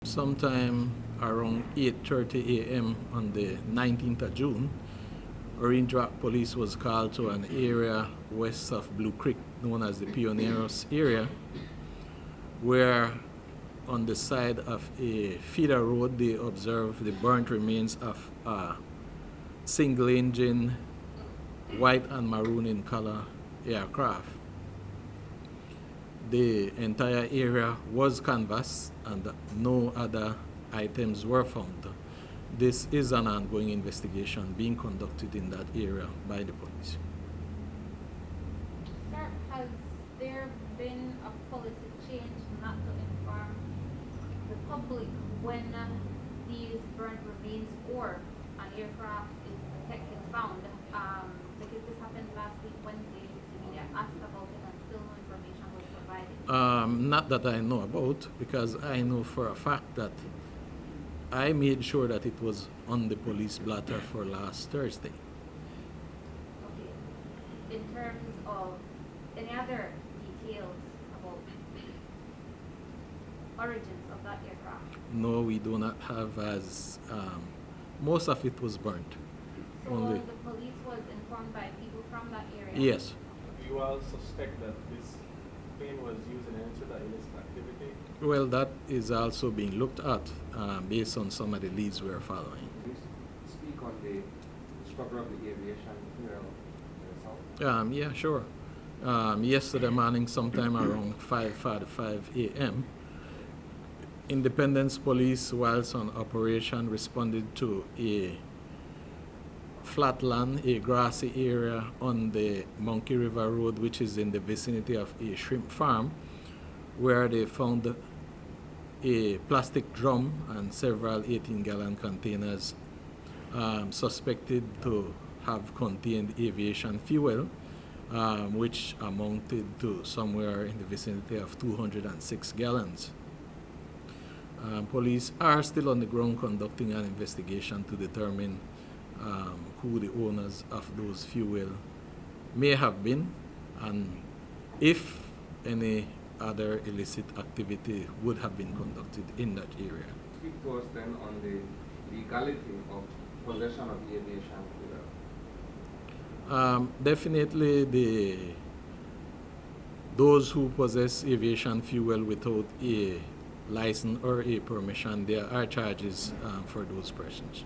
Sometime around 8:30 a.m. on the 19th of June, Orange Rock Police was called to an area west of Blue Creek known as the Pioneers area, where on the side of a feeder road they observed the burnt remains of a single-engine white and maroon in color aircraft. The entire area was canvassed and no other items were found. This is an ongoing investigation being conducted in that area by the police. Sir, has there been a policy change not to inform the public when these burnt remains or an aircraft is detected, found? Because this happened last week Wednesday, the media asked about it and still no information was provided. Not that I know about, because I know for a fact that I made sure that it was on the police blotter for last Thursday. Okay. In terms of any other details about origins of that aircraft? No, we do not have, as most of it was burnt. So Only. the police was informed by people from that area? Yes. Do you all suspect that this plane was used in answer to illicit activity? Well, that is also being looked at based on some of the leads we are following. Can you speak on the struggle of the aviation fuel yourself? Yeah, sure. Yesterday morning, sometime around 5:45 a.m., Independence Police, whilst on operation, responded to a flatland, a grassy area on the Monkey River Road, which is in the vicinity of a shrimp farm, where they found a plastic drum and several 18-gallon containers suspected to have contained aviation fuel, which amounted to somewhere in the vicinity of 206 gallons. Police are still on the ground conducting an investigation to determine who the owners of those fuel may have been, and if any other illicit activity would have been conducted in that area. Speak to us then on the legality of possession of aviation fuel. Definitely, those who possess aviation fuel without a license or a permission, there are charges for those persons.